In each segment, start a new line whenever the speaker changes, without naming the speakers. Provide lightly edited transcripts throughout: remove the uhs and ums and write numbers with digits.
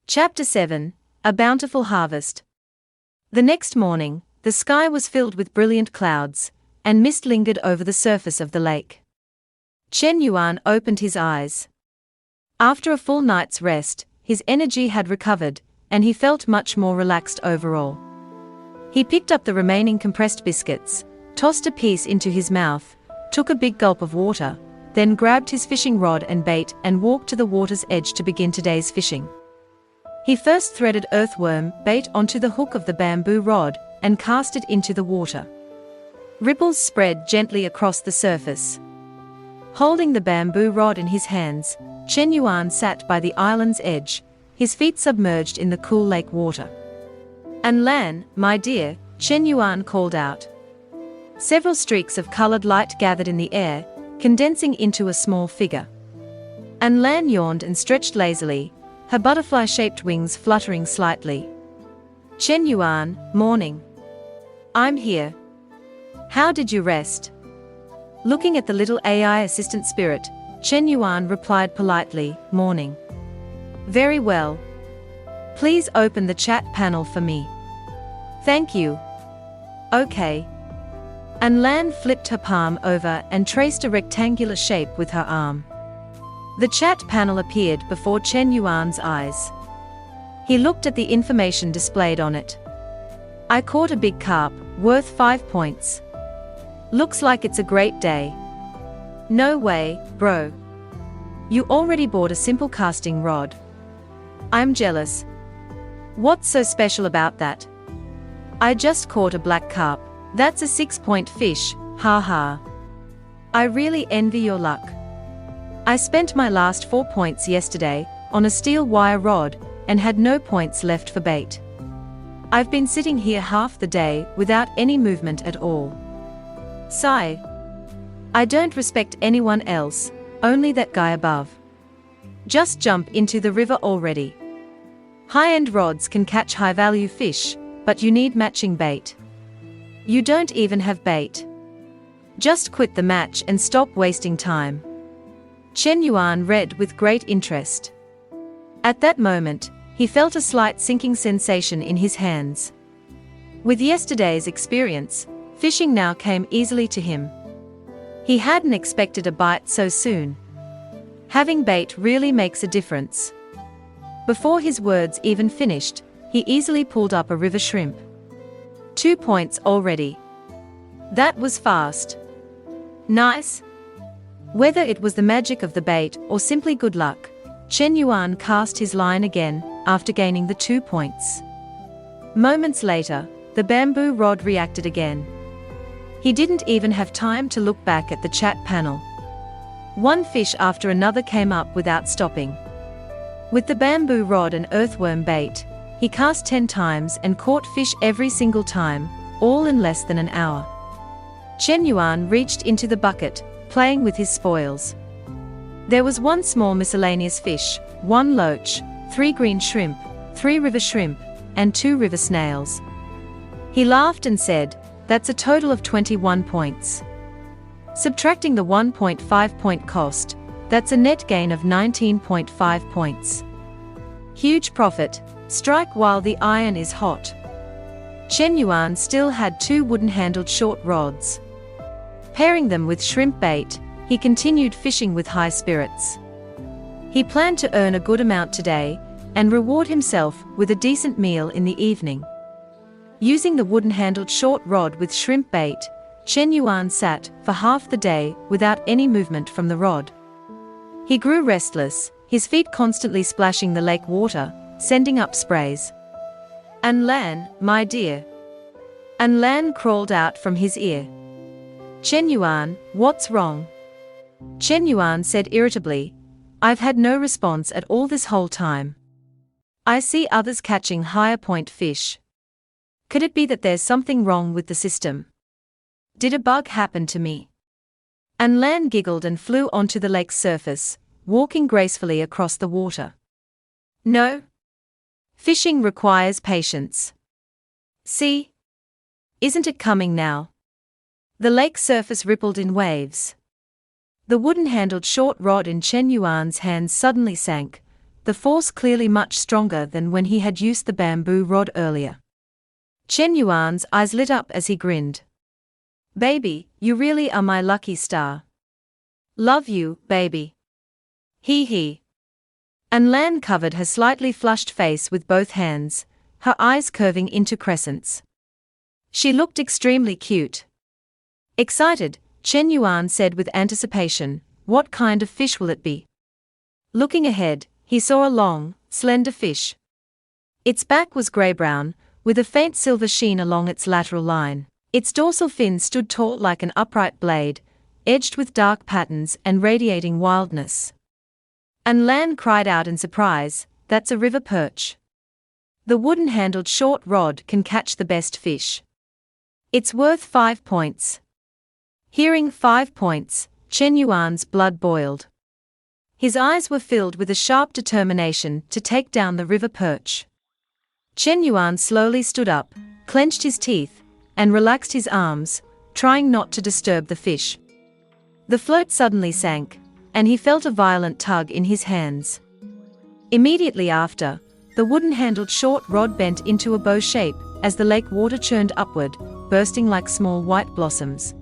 Chapter 7 A Bountiful Harvest. The next morning, the sky was filled with brilliant clouds, and mist lingered over the surface of the lake. Chen Yuan opened his eyes. After a full night's rest, his energy had recovered, and he felt much more relaxed overall. He picked up the remaining compressed biscuits, tossed a piece into his mouth, took a big gulp of water, then grabbed his fishing rod and bait and walked to the water's edge to begin today's fishing. He first threaded earthworm bait onto the hook of the bamboo rod and cast it into the water. Ripples spread gently across the surface. Holding the bamboo rod in his hands, Chen Yuan sat by the island's edge, his feet submerged in the cool lake water. "And Lan, my dear," Chen Yuan called out. Several streaks of colored light gathered in the air, condensing into a small figure. And Lan yawned and stretched lazily, her butterfly-shaped wings fluttering slightly. "Chen Yuan, morning. I'm here. How did you rest?" Looking at the little AI assistant spirit, Chen Yuan replied politely, "Morning. Very well. Please open the chat panel for me." "Thank you." "Okay." And Lan flipped her palm over and traced a rectangular shape with her arm. The chat panel appeared before Chen Yuan's eyes. He looked at the information displayed on it. "I caught a big carp, worth 5 points. Looks like it's a great day." "No way, bro. You already bought a simple casting rod." "I'm jealous." "What's so special about that?" "I just caught a black carp. That's a 6-point fish, haha. I really envy your luck. I spent my last 4 points yesterday on a steel wire rod and had no points left for bait. I've been sitting here half the day without any movement at all." Sigh. "I don't respect anyone else, only that guy above. Just jump into the river already. High-end rods can catch high-value fish, but you need matching bait. You don't even have bait. Just quit the match and stop wasting time." Chen Yuan read with great interest. At that moment, he felt a slight sinking sensation in his hands. With yesterday's experience, fishing now came easily to him. He hadn't expected a bite so soon. Having bait really makes a difference. Before his words even finished, he easily pulled up a river shrimp. 2 points already. That was fast. Nice. Whether it was the magic of the bait or simply good luck, Chen Yuan cast his line again after gaining the 2 points. Moments later, the bamboo rod reacted again. He didn't even have time to look back at the chat panel. One fish after another came up without stopping. With the bamboo rod and earthworm bait, he cast 10 times and caught fish every single time, all in less than an hour. Chen Yuan reached into the bucket, playing with his spoils. There was 1 small miscellaneous fish, 1 loach, 3 green shrimp, 3 river shrimp, and 2 river snails. He laughed and said, "That's a total of 21 points. Subtracting the 1.5 point cost, that's a net gain of 19.5 points. Huge profit. Strike while the iron is hot." Chen Yuan still had 2 wooden-handled short rods. Pairing them with shrimp bait, he continued fishing with high spirits. He planned to earn a good amount today and reward himself with a decent meal in the evening. Using the wooden-handled short rod with shrimp bait, Chen Yuan sat for half the day without any movement from the rod. He grew restless, his feet constantly splashing the lake water, sending up sprays. "And Lan, my dear." And Lan crawled out from his ear. "Chen Yuan, what's wrong?" Chen Yuan said irritably, "I've had no response at all this whole time. I see others catching higher point fish. Could it be that there's something wrong with the system? Did a bug happen to me?" And Lan giggled and flew onto the lake's surface, walking gracefully across the water. "No. Fishing requires patience. See? Isn't it coming now?" The lake surface rippled in waves. The wooden-handled short rod in Chen Yuan's hands suddenly sank, the force clearly much stronger than when he had used the bamboo rod earlier. Chen Yuan's eyes lit up as he grinned. "Baby, you really are my lucky star. Love you, baby. Hee hee." And Lan covered her slightly flushed face with both hands, her eyes curving into crescents. She looked extremely cute. Excited, Chen Yuan said with anticipation, "What kind of fish will it be?" Looking ahead, he saw a long, slender fish. Its back was grey-brown, with a faint silver sheen along its lateral line. Its dorsal fin stood tall like an upright blade, edged with dark patterns and radiating wildness. And Lan cried out in surprise, "That's a river perch. The wooden-handled short rod can catch the best fish. It's worth 5 points." Hearing 5 points, Chen Yuan's blood boiled. His eyes were filled with a sharp determination to take down the river perch. Chen Yuan slowly stood up, clenched his teeth, and relaxed his arms, trying not to disturb the fish. The float suddenly sank, and he felt a violent tug in his hands. Immediately after, the wooden-handled short rod bent into a bow shape as the lake water churned upward, bursting like small white blossoms.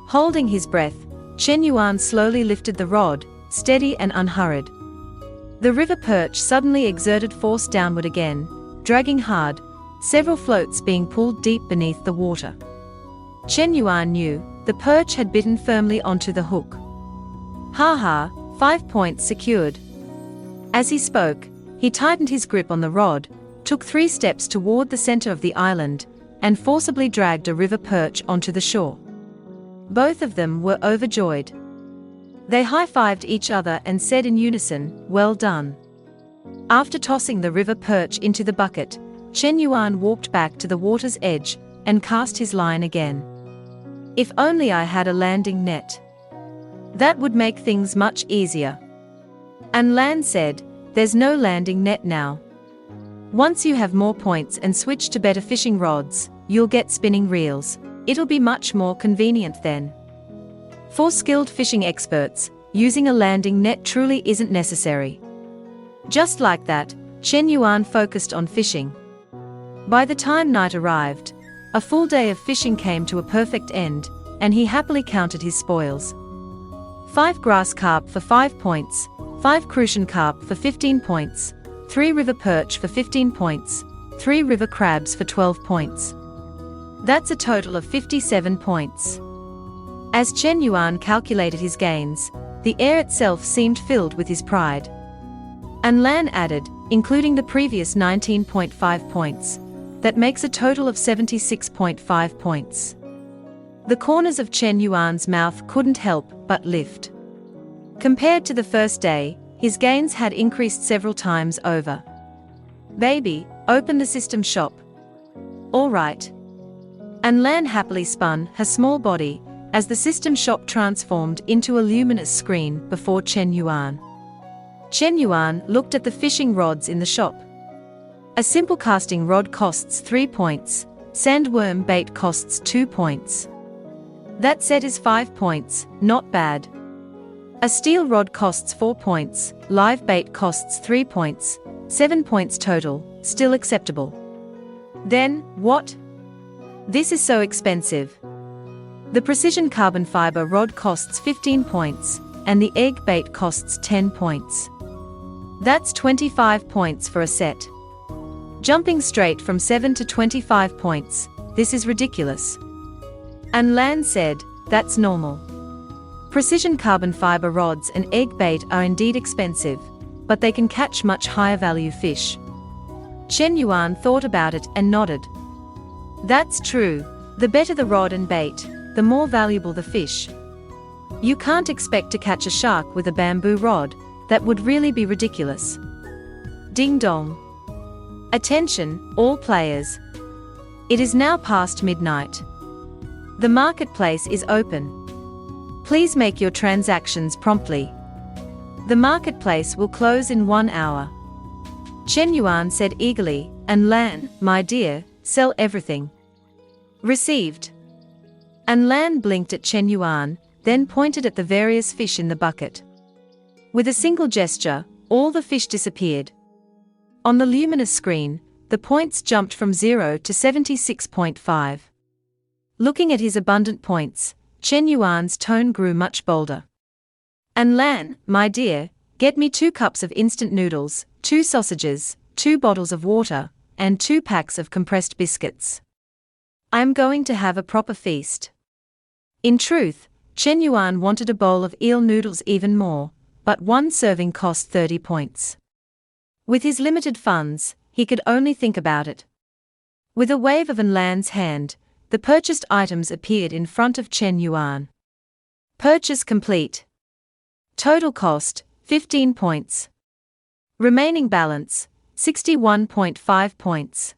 Holding his breath, Chen Yuan slowly lifted the rod, steady and unhurried. The river perch suddenly exerted force downward again, dragging hard, several floats being pulled deep beneath the water. Chen Yuan knew the perch had bitten firmly onto the hook. "Ha ha, 5 points secured." As he spoke, he tightened his grip on the rod, took 3 steps toward the center of the island, and forcibly dragged a river perch onto the shore. Both of them were overjoyed. They high-fived each other and said in unison, "Well done." After tossing the river perch into the bucket, Chen Yuan walked back to the water's edge and cast his line again. "If only I had a landing net. That would make things much easier." And Lan said, "There's no landing net now. Once you have more points and switch to better fishing rods, you'll get spinning reels. It'll be much more convenient then." For skilled fishing experts, using a landing net truly isn't necessary. Just like that, Chen Yuan focused on fishing. By the time night arrived, a full day of fishing came to a perfect end, and he happily counted his spoils. 5 grass carp for 5 points, 5 crucian carp for 15 points, 3 river perch for 15 points, 3 river crabs for 12 points. That's a total of 57 points. As Chen Yuan calculated his gains, the air itself seemed filled with his pride. And Lan added, including the previous 19.5 points, that makes a total of 76.5 points. The corners of Chen Yuan's mouth couldn't help but lift. Compared to the first day, his gains had increased several times over. "Baby, open the system shop." "All right." And Lan happily spun her small body as the system shop transformed into a luminous screen before Chen Yuan. Chen Yuan looked at the fishing rods in the shop. A simple casting rod costs 3 points, sandworm bait costs 2 points. That set is 5 points, not bad. A steel rod costs 4 points, live bait costs 3 points, 7 points total, still acceptable. Then, what? This is so expensive. The precision carbon fiber rod costs 15 points, and the egg bait costs 10 points. That's 25 points for a set. Jumping straight from 7 to 25 points, this is ridiculous. And Lan said, "That's normal. Precision carbon fiber rods and egg bait are indeed expensive, but they can catch much higher value fish." Chen Yuan thought about it and nodded. "That's true. The better the rod and bait, the more valuable the fish. You can't expect to catch a shark with a bamboo rod, that would really be ridiculous." Ding dong. Attention, all players. It is now past midnight. The marketplace is open. Please make your transactions promptly. The marketplace will close in 1 hour. Chen Yuan said eagerly, and Lan, "My dear, sell everything." Received. And Lan blinked at Chen Yuan, then pointed at the various fish in the bucket. With a single gesture, All the fish disappeared. On the luminous screen, the points jumped from 0 to 76.5. Looking at his abundant points, Chen Yuan's tone grew much bolder. "And Lan, my dear, get me 2 cups of instant noodles, 2 sausages, 2 bottles of water, and 2 packs of compressed biscuits. I am going to have a proper feast." In truth, Chen Yuan wanted a bowl of eel noodles even more, but one serving cost 30 points. With his limited funds, he could only think about it. With a wave of Lan's hand, the purchased items appeared in front of Chen Yuan. Purchase complete. Total cost, 15 points. Remaining balance, 61.5 points.